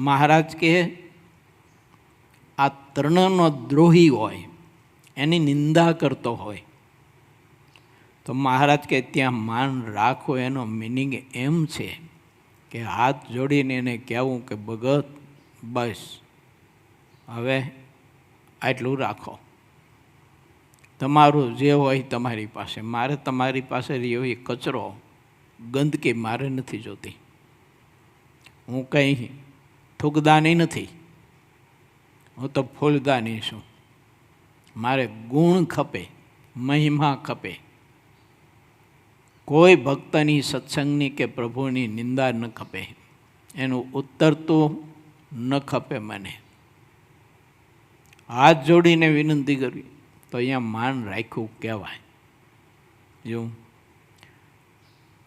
મહારાજ કે આ ત્રણનો દ્રોહી હોય, એની નિંદા કરતો હોય તો મહારાજ કે ત્યાં માન રાખો. એનો મિનિંગ એમ છે કે હાથ જોડીને એને કહેવું કે ભગત બસ હવે આટલું રાખો, તમારું જે હોય તમારી પાસે, મારે તમારી પાસે રહ્યો એ કચરો, ગંદકી મારે નથી જોતી. હું કંઈ થૂકદાની નથી, હું તો ફૂલદાની છું. મારે ગુણ ખપે, મહિમા ખપે. કોઈ ભક્તની, સત્સંગની કે પ્રભુની નિંદા ન ખપે, એનું ઉત્તરતું ન ખપે મને. હાથ જોડીને વિનંતી કરવી તો અહીંયા માન રાખ્યું કહેવાય. જો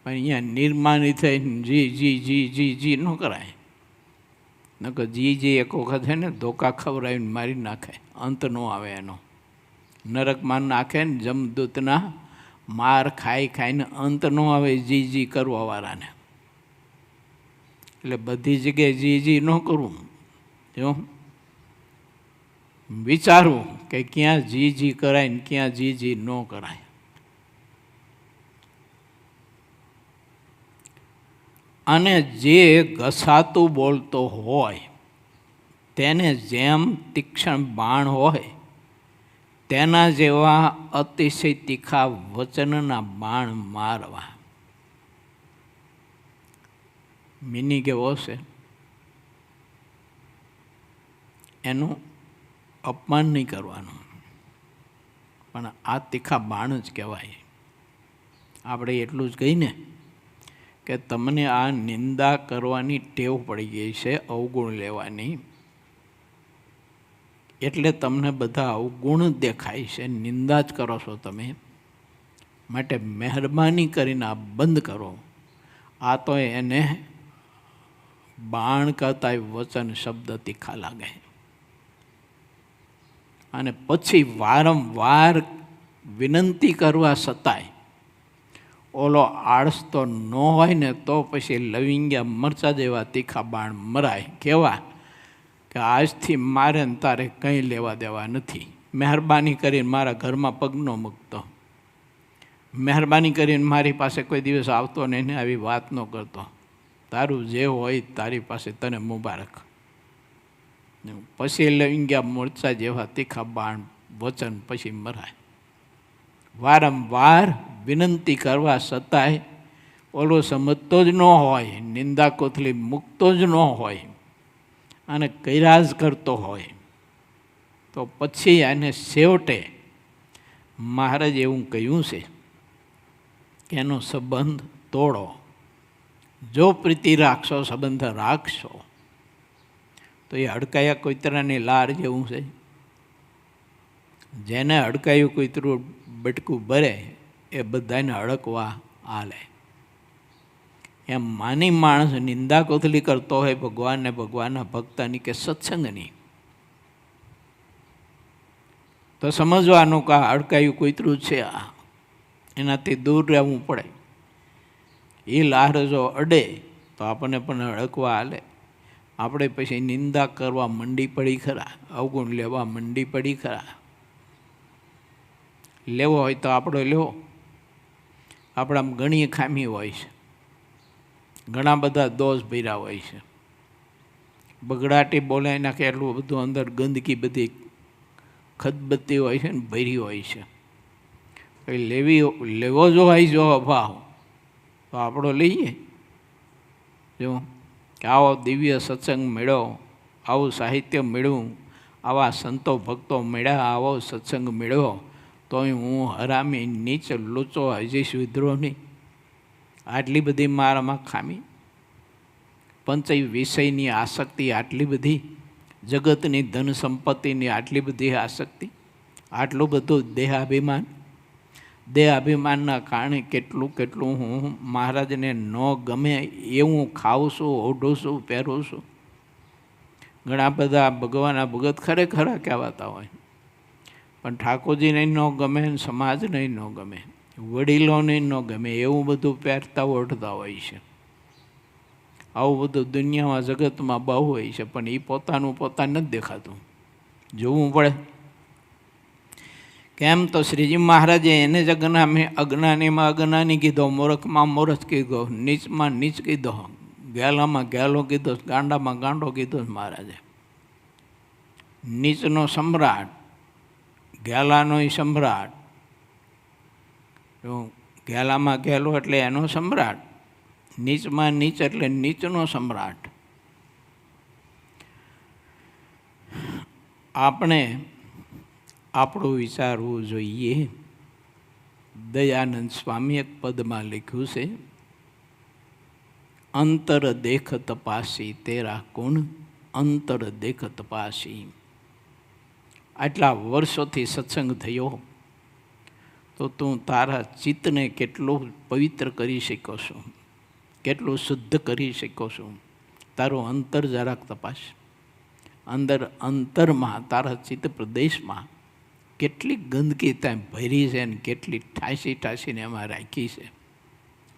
પણ અહીંયા નિર્માની થઈને જી જી જી જી જી ન કરાય. નકર જી એક વખત છે ને ધોકા ખવડાવીને મારી નાખે, અંત ન આવે એનો. નરકમાં નાખે ને જમદૂતના માર ખાઈને અંત ન આવે જી કરવાવાળાને. એટલે બધી જગ્યાએ જી ન કરવું. જો વિચારવું કે ક્યાં જી કરાય ને ક્યાં જી ન કરાય. અને જે ઘસાતું બોલતો હોય તેને જેમ તીક્ષ્ણ બાણ હોય તેના જેવા અતિશય તીખા વચનના બાણ મારવા. મિનિંગ એવો છે, એનું અપમાન નહીં કરવાનું, પણ આ તીખા બાણ જ કહેવાય. આપણે એટલું જ કહીને કે તમને આ નિંદા કરવાની ટેવ પડી ગઈ છે, અવગુણ લેવાની, એટલે તમને બધા અવગુણ દેખાય છે, નિંદા જ કરો છો તમે. માટે મહેરબાની કરીને આ બંધ કરો. આ તો એને બાણ કરતા વચન શબ્દ તીખા લાગે. અને પછી વારંવાર વિનંતી કરવા છતાંય ઓલો આળસ તો ન હોય ને તો પછી લવિંગિયા મરચા જેવા તીખા બાણ મરાય. કેવા કે આજથી મારે ને તારે કંઈ લેવા દેવા નથી, મહેરબાની કરીને મારા ઘરમાં પગ ન મૂકતો, મહેરબાની કરીને મારી પાસે કોઈ દિવસ આવતો નહીં ને આવી વાત ન કરતો, તારું જે હોય તારી પાસે તને મુબારક. પછી લવિંગિયા મરચા જેવા તીખા બાણ વચન પછી મરાય. વારંવાર વિનંતી કરવા છતાંય ઓલો સમજતો જ ન હોય, નિંદા કોથળી મૂકતો જ ન હોય અને કર્યા જ કરતો હોય, તો પછી એને છેવટે મહારાજ એવું કહ્યું છે કે એનો સંબંધ તોડો. જો પ્રીતિ રાખશો, સંબંધ રાખશો, તો એ હડકાયા કૂતરાની લાર જેવું છે. જેને હડકાયું કૂતરું બટકું ભરે એ બધાને હડકવા હાલે. એમ માની માણસ નિંદા કોથળી કરતો હોય ભગવાનને, ભગવાનના ભક્તની કે સત્સંગની, તો સમજવાનું કે આ હડકાયું કૂતરું છે, આ એનાથી દૂર રહેવું પડે. એ લાર જો અડે તો આપણને પણ હડકવા હાલે. આપણે પછી નિંદા કરવા મંડી પડી ખરા, અવગુણ લેવા મંડી પડી ખરા. લેવો હોય તો આપણો લેવો. આપણામાં ઘણી ખામી હોય છે, ઘણા બધા દોષ ભર્યા હોય છે. બગડાટી બોલાવી નાખે એટલું બધું અંદર ગંદકી બધી ખદબત્તી હોય છે ને ભરી હોય છે. લેવો જો હોય જો અભાવ તો આપણો લઈએ. જો કે આવો દિવ્ય સત્સંગ મેળવો, આવું સાહિત્ય મેળવું, આવા સંતો ભક્તો મળ્યા, આવો સત્સંગ મેળવો, તો હું હરામી નીચ લૂચો હજી સુધરો નહીં. આટલી બધી મારામાં ખામી, પંચ વિષયની આસક્તિ આટલી બધી, જગતની ધન સંપત્તિની આટલી બધી આસક્તિ, આટલું બધું દેહાભિમાન. દેહાભિમાનના કારણે કેટલું કેટલું હું મહારાજને ન ગમે એવું ખાઉં છું, ઓઢું છું, પહેરું છું. ઘણા બધા ભગવાનના ભગત ખરેખર કહેવાતા હોય, પણ ઠાકોરજીને ન ગમે, સમાજને ન ગમે, વડીલોને ન ગમે એવું બધું પહેરતા ઓઢતા હોય છે. આવું બધું દુનિયામાં જગતમાં બહુ હોય છે, પણ એ પોતાનું પોતાને નથી દેખાતું, જોવું પડે. કેમ તો શ્રીજી મહારાજે એને જ અજ્ઞાનીમાં અજ્ઞાની કીધો, મૂર્ખમાં મૂર્ખ કીધો, નીચમાં નીચ કીધો, ગેલામાં ગેલો કીધો, ગાંડામાં ગાંડો કીધો મહારાજે. નીચનો સમ્રાટ, ગેલાનો સમ્રાટ. ગેલામાં ગેલો એટલે એનો સમ્રાટ, નીચમાં નીચ એટલે નીચનો સમ્રાટ. આપણે આપણું વિચારવું જોઈએ. દયાનંદ સ્વામી એક પદમાં લખ્યું છે, અંતર દેખ તપાસી તેરા ગુણ, અંતર દેખ તપાસી. આટલા વર્ષોથી સત્સંગ થયો તો તું તારા ચિત્તને કેટલું પવિત્ર કરી શકો છો, કેટલું શુદ્ધ કરી શકો છો. તારું અંતર જરાક તપાસ. અંતરમાં તારા ચિત્ત પ્રદેશમાં કેટલી ગંદકી ત્યાં ભરી છે ને કેટલી ઠાસીને એમાં રાખી છે.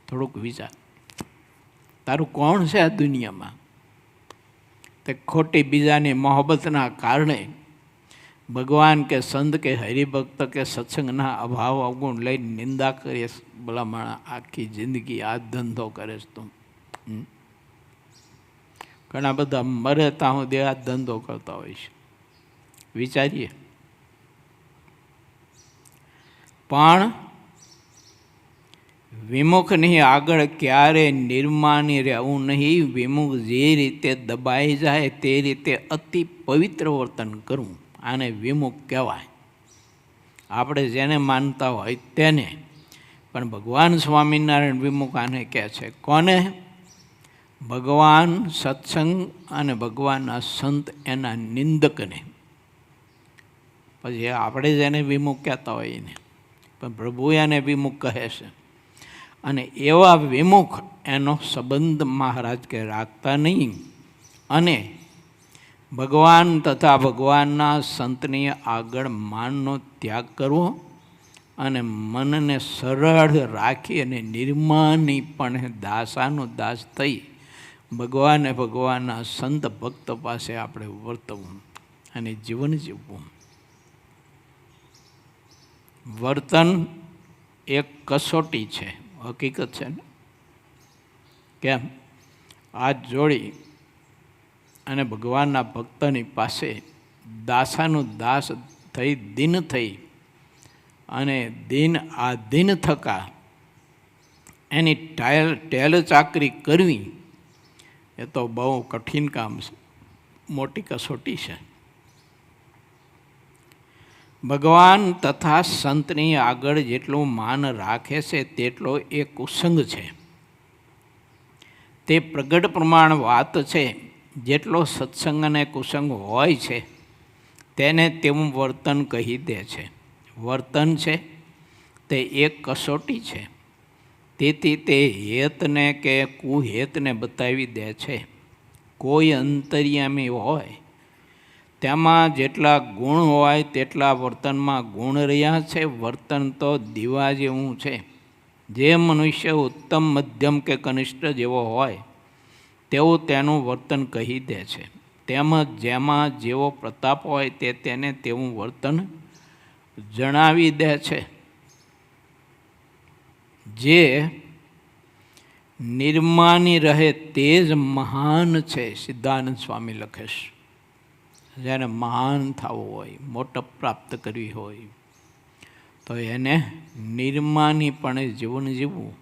થોડુંક વિચાર. તારું કોણ છે આ દુનિયામાં? તે ખોટી બીજાની મોહબ્બતના કારણે ભગવાન કે સંત કે હરિભક્ત કે સત્સંગના અભાવ અવગુણ લઈને નિંદા કરીએ. ભલામણ આખી જિંદગી આ ધંધો કરે છે તું. ઘણા બધા મરે ત્યાં સુધી આ ધંધો કરતા હોય છે. વિચારીએ. પણ વિમુખની આગળ ક્યારે નિર્માની રહેવું નહીં. વિમુખ જે રીતે દબાઈ જાય તે રીતે અતિ પવિત્ર વર્તન કરવું, આને વિમુખ કહેવાય. આપણે જેને માનતા હોય તેને. પણ ભગવાન સ્વામિનારાયણ વિમુખ આને કહે છે. કોને? ભગવાન, સત્સંગ અને ભગવાનના સંત એના નિંદકને. પછી આપણે જેને વિમુખ કહેતા હોય એને, પણ પ્રભુ એને વિમુખ કહે છે. અને એવા વિમુખ એનો સંબંધ મહારાજ કે રાખતા નહીં. અને ભગવાન તથા ભગવાનના સંતની આગળ માનનો ત્યાગ કરવો અને મનને સરળ રાખી અને નિર્માનીપણે દાસાનો દાસ થઈ ભગવાને ભગવાનના સંત ભક્ત પાસે આપણે વર્તવું અને જીવન જીવવું. વર્તન એક કસોટી છે, હકીકત છે ને. કેમ? હાથ જોડી અને ભગવાનના ભક્તની પાસે દાસાનું દાસ થઈ, દિન થઈ અને દિન આધીન થકા એની ટેલ ચાકરી કરવી એ તો બહુ કઠિન કામ છે, મોટી કસોટી છે. ભગવાન તથા સંતની આગળ જેટલું માન રાખે છે તેટલો એ કુસંગ છે. તે પ્રગટ પ્રમાણ વાત છે. જેટલો સત્સંગ અને કુસંગ હોય છે તેને તેવું વર્તન કહી દે છે. વર્તન છે તે એક કસોટી છે. તેથી તે હેતને કે કુહેતને બતાવી દે છે. કોઈ અંતર્યામી હોય તેમાં જેટલા ગુણ હોય તેટલા વર્તનમાં ગુણ રહ્યા છે. વર્તન તો દીવા જેવું છે. જે મનુષ્ય ઉત્તમ, મધ્યમ કે કનિષ્ઠ જેવો હોય તેવું તેનું વર્તન કહી દે છે. તેમજ જેમાં જેવો પ્રતાપ હોય તે તેને તેવું વર્તન જણાવી દે છે. જે નિર્માની રહે તે જ મહાન છે. સિદ્ધાનંદ સ્વામી લખે છે. જેને મહાન થવું હોય, મોટપ પ્રાપ્ત કરવી હોય તો એને નિર્માનીપણે જીવન જીવવું.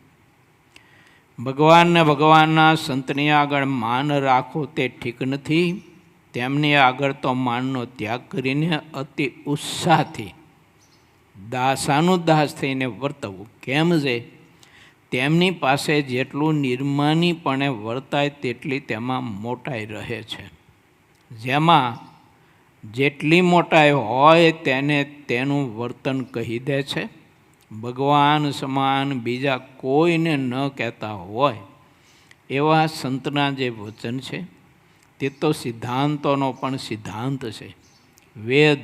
ભગવાનને ભગવાનના સંતની આગળ માન રાખવું તે ઠીક નથી. તેમની આગળ તો માનનો ત્યાગ કરીને અતિ ઉત્સાહથી દાસાનું દાસ થઈને વર્તવું. કેમ છે? તેમની પાસે જેટલું નિર્માનીપણે વર્તાય તેટલી તેમાં મોટાઈ રહે છે. જેમાં જેટલી મોટાઈ હોય તેને તેનું વર્તન કહી દે છે. ભગવાન સમાન બીજા કોઈને ન કહેતા હોય એવા સંતના જે વચન છે તે તો સિદ્ધાંતોનો પણ સિદ્ધાંત છે. વેદ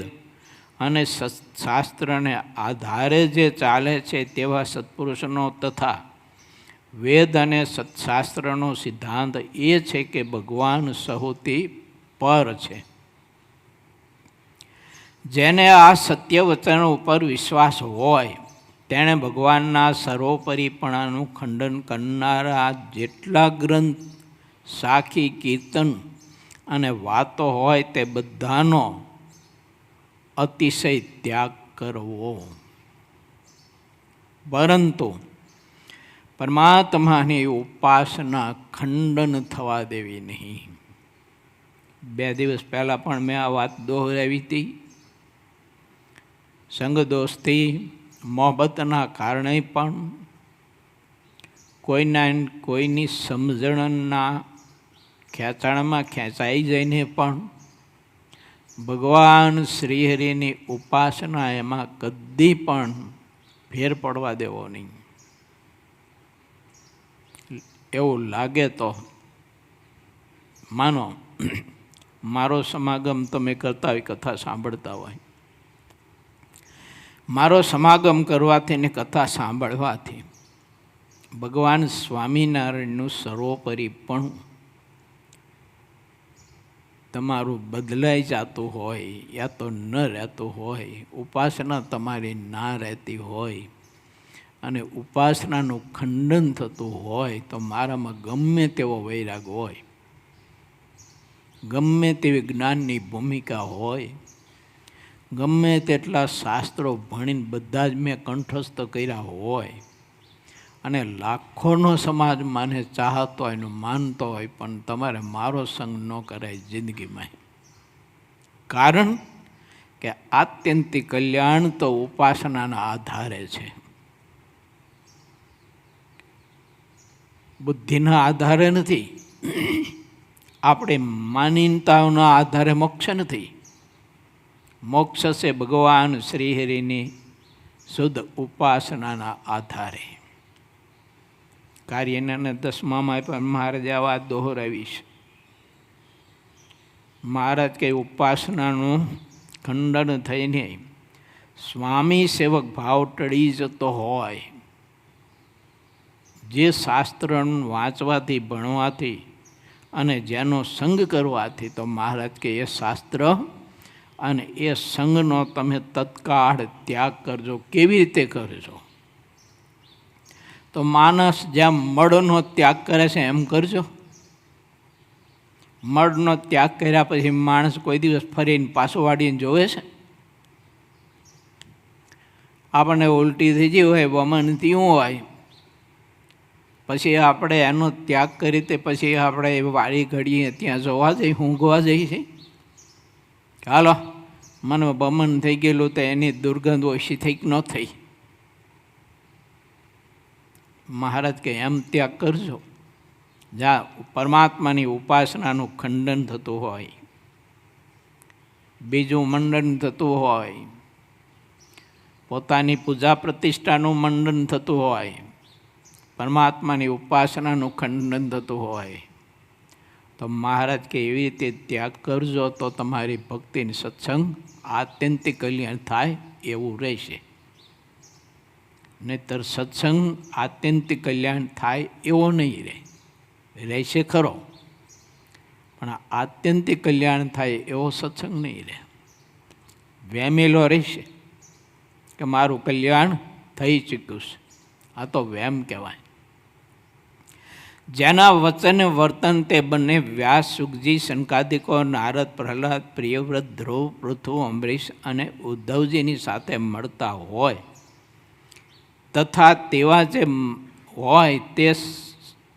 અને શાસ્ત્રને આધારે જે ચાલે છે તેવા સત્પુરુષનો તથા વેદ અને સત્શાસ્ત્રનો સિદ્ધાંત એ છે કે ભગવાન સૌથી પર છે. જેને આ સત્ય વચન ઉપર વિશ્વાસ હોય તેણે ભગવાનના સર્વોપરીપણાનું ખંડન કરનારા જેટલા ગ્રંથ, સાખી, કીર્તન અને વાતો હોય તે બધાનો અતિશય ત્યાગ કરવો. પરંતુ પરમાત્માની ઉપાસના ખંડન થવા દેવી નહીં. 2 દિવસ પહેલાં પણ મેં આ વાત દોહરાવી હતી. સંગ દોસ્તી, મોહબ્બતના કારણે પણ કોઈની સમજણના ખેંચાણમાં ખેંચાઈ જઈને પણ ભગવાન શ્રીહરિની ઉપાસના એમાં કદી પણ ફેર પડવા દેવો નહીં. એવું લાગે તો માનો મારો સમાગમ તમે કરતા હોય, કથા સાંભળતા હોય, મારો સમાગમ કરવાથી ને કથા સાંભળવાથી ભગવાન સ્વામિનારાયણનું સર્વોપરીપણું તમારું બદલાઈ જતું હોય યા તો ન રહેતું હોય, ઉપાસના તમારી ના રહેતી હોય અને ઉપાસનાનું ખંડન થતું હોય તો મારામાં ગમે તેવો વૈરાગ હોય, ગમે તેવી જ્ઞાનની ભૂમિકા હોય, ગમે તેટલા શાસ્ત્રો ભણીને બધા જ મેં કંઠસ્થ કર્યા હોય અને લાખોનો સમાજ મને ચાહતો હોય ને માનતો હોય પણ તમારે મારો સંગ ન કરાય જિંદગીમાં. કારણ કે આત્યંતિક કલ્યાણ તો ઉપાસનાના આધારે છે, બુદ્ધિના આધારે નથી, આપણે માનીનતાઓના આધારે મોક્ષ નથી. મોક્ષ છે ભગવાન શ્રીહરિની શુદ્ધ ઉપાસનાના આધારે. કાર્યના 10મામાં પણ મહારાજ આ વાત દોહરાવીશ. મહારાજ કે ઉપાસનાનું ખંડન થઈને સ્વામી સેવક ભાવ ટળી જતો હોય, જે શાસ્ત્ર વાંચવાથી ભણવાથી અને જેનો સંગ કરવાથી, તો મહારાજ કે એ શાસ્ત્ર અને એ સંગનો તમે તત્કાળ ત્યાગ કરજો. કેવી રીતે કરજો? તો માણસ જ્યાં મળનો ત્યાગ કરે છે એમ કરજો. મળનો ત્યાગ કર્યા પછી માણસ કોઈ દિવસ ફરીને પાછો વાળીને જોવે છે? આપણને ઉલટી થઈ ગઈ હોય, વમન થયું હોય, પછી આપણે એનો ત્યાગ કરી તે પછી આપણે વાળી ઘડીએ ત્યાં જોવા જઈએ, ઊંઘવા જઈએ છીએ. હાલો, મને બમન થઈ ગયેલું તો એની દુર્ગંધ ઓછી થઈ ન થઈ. મહારાજ કે એમ ત્યાગ કરજો જ્યાં પરમાત્માની ઉપાસનાનું ખંડન થતું હોય, બીજું મંડન થતું હોય, પોતાની પૂજા પ્રતિષ્ઠાનું મંડન થતું હોય, પરમાત્માની ઉપાસનાનું ખંડન થતું હોય, તો મહારાજ કે એવી રીતે ત્યાગ કરજો તો તમારી ભક્તિની સત્સંગ આત્યંતિક કલ્યાણ થાય એવું રહેશે. નહીંતર સત્સંગ આત્યંતિક કલ્યાણ થાય એવો નહીં રહે. રહેશે ખરો, પણ આત્યંતિક કલ્યાણ થાય એવો સત્સંગ નહીં રહે. વેમેલો રહેશે કે મારું કલ્યાણ થઈ ચૂક્યું છે. આ તો વેમ કહેવાય. જેના વચન વર્તન તે બંને વ્યાસ, સુખજી, શનકાદિકો, નારદ, પ્રહલાદ, પ્રિયવ્રત, ધ્રુવ, પૃથુ, અંબરીશ અને ઉદ્ધવજીની સાથે મળતા હોય તથા તેવા જે હોય તે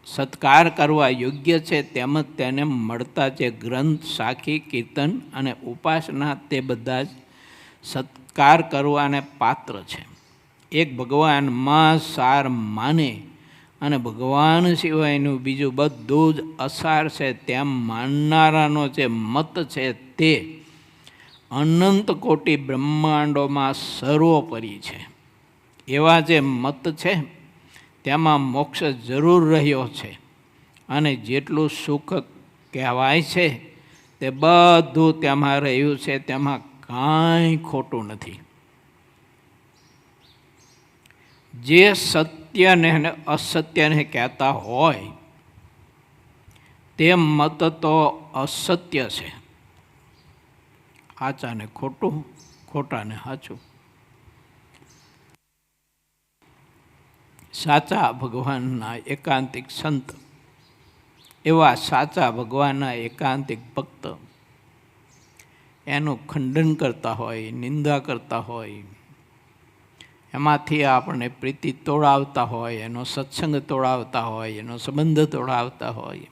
સત્કાર કરવા યોગ્ય છે, તેમજ તેને મળતા જે ગ્રંથ, સાખી, કીર્તન અને ઉપાસના તે બધા જ સત્કાર કરવાને પાત્ર છે. એક ભગવાનમાં સાર માને અને ભગવાન સિવાયનું બીજું બધું જ અસાર છે તેમ માનનારાનો જે મત છે તે અનંત કોટી બ્રહ્માંડોમાં સર્વોપરી છે. એવા જે મત છે તેમાં મોક્ષ જરૂર રહ્યો છે, અને જેટલું સુખ કહેવાય છે તે બધું તેમાં રહ્યું છે, તેમાં કાંઈ ખોટું નથી. જે સત્યને અને અસત્યને કહેતા હોય તે મત તો અસત્ય છે. સાચાને ખોટું, ખોટાને સાચું. સાચા ભગવાનના એકાંતિક સંત, એવા સાચા ભગવાનના એકાંતિક ભક્ત એનું ખંડન કરતા હોય, નિંદા કરતા હોય, એમાંથી આપણને પ્રીતિ તોડાવતા હોય, એનો સત્સંગ તોડાવતા હોય, એનો સંબંધ તોડાવતા હોય.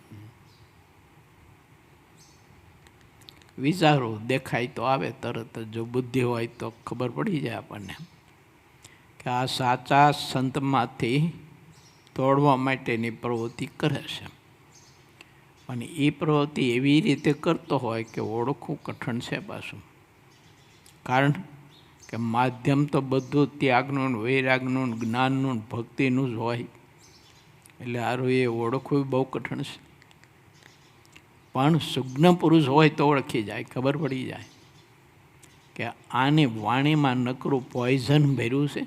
વિચારો દેખાય તો આવે તરત જ, જો બુદ્ધિ હોય તો ખબર પડી જાય આપણને કે આ સાચા સંતમાંથી તોડવા માટેની પ્રવૃત્તિ કરે છે. અને એ પ્રવૃત્તિ એવી રીતે કરતો હોય કે ઓળખવું કઠણ છે પાછું. કારણ કે માધ્યમ તો બધું ત્યાગનું, વૈરાગનું, જ્ઞાનનું, ભક્તિનું જ હોય, એટલે સારું એ ઓળખવું બહુ કઠણ છે. પણ સુજ્ઞ પુરુષ હોય તો ઓળખી જાય, ખબર પડી જાય કે આની વાણીમાં નકરું પોઈઝન ભર્યું છે,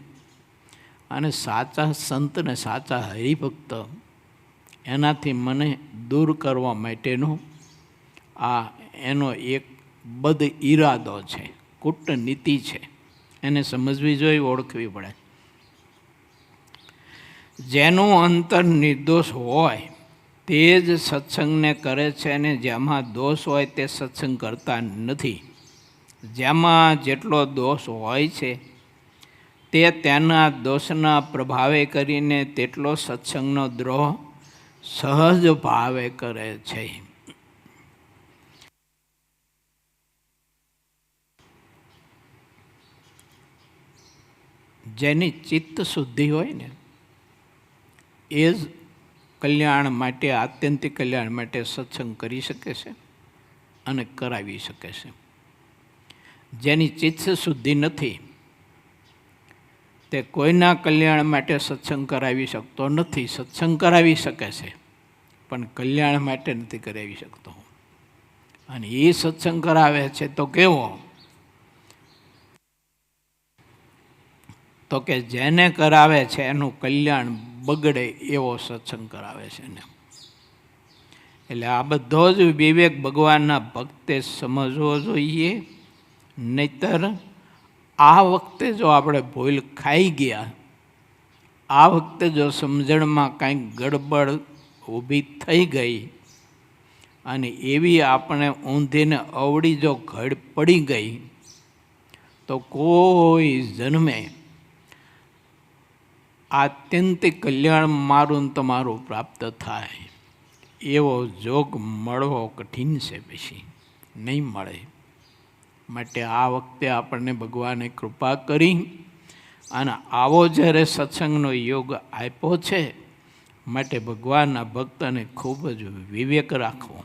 અને સાચા સંત ને સાચા હરિભક્ત એનાથી મને દૂર કરવા માટેનો આ એનો એક બદ ઈરાદો છે, કૂટનીતિ છે. એને સમજવી જોઈએ, ઓળખવી પડે. જેનું અંતર નિર્દોષ હોય તે જ સત્સંગને કરે છે, અને જેમાં દોષ હોય તે સત્સંગ કરતા નથી. જેમાં જેટલો દોષ હોય છે તે તેના દોષના પ્રભાવે કરીને તેટલો સત્સંગનો દ્રોહ સહજ ભાવે કરે છે. જેની ચિત્ત શુદ્ધિ હોય ને એ જ કલ્યાણ માટે, આત્યંતિક કલ્યાણ માટે સત્સંગ કરી શકે છે અને કરાવી શકે છે. જેની ચિત્ત શુદ્ધિ નથી તે કોઈના કલ્યાણ માટે સત્સંગ કરાવી શકતો નથી. સત્સંગ કરાવી શકે છે પણ કલ્યાણ માટે નથી કરાવી શકતો. અને એ સત્સંગ કરાવે છે તો કેવો? તો કે જેને કરાવે છે એનું કલ્યાણ બગડે એવો સત્સંગ કરાવે છે ને. એટલે આ બધો જ વિવેક ભગવાનના ભક્તે સમજવો જોઈએ. નહીતર આ વખતે જો આપણે ભૂલ ખાઈ ગયા, આ વખતે જો સમજણમાં કાંઈક ગડબડ ઊભી થઈ ગઈ અને એવી આપણે ઊંધીને અવળી જો ઘડ પડી ગઈ તો કોઈ જન્મે આત્યંતિક કલ્યાણ મારું તમારું પ્રાપ્ત થાય એવો જોગ મળવો કઠિન છે, પછી નહીં મળે. માટે આ વખતે આપણને ભગવાને કૃપા કરી અને આવો જ્યારે સત્સંગનો યોગ આપ્યો છે, માટે ભગવાનના ભક્તને ખૂબ જ વિવેક રાખવો.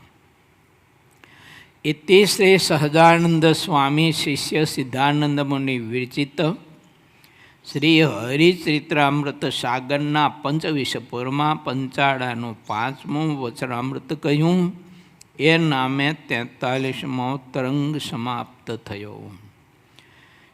ઇતિ શ્રી સહજાનંદ સ્વામી શિષ્ય સિદ્ધાનંદ મુનિ વિરચિત શ્રી હરિચરિત્રામૃત સાગરના પંચવિશપુરમાં પંચાળાનું 5મું વચનામૃત કહ્યું. એ નામે 43મો તરંગ સમાપ્ત થયો.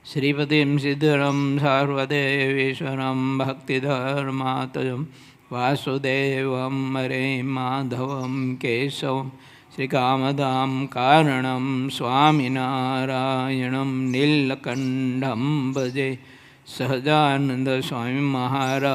શ્રીપતિમ સિદ્ધરમ સર્વદેવેશ્વરમ ભક્તિધર્માતજમ વાસુદેવમ હરે માધવમ કેશવમ શ્રીકામદામ કારણમ સ્વામિનારાયણમ નીલકંઠમ ભજે. સહજાનંદ સ્વામી મહારાજની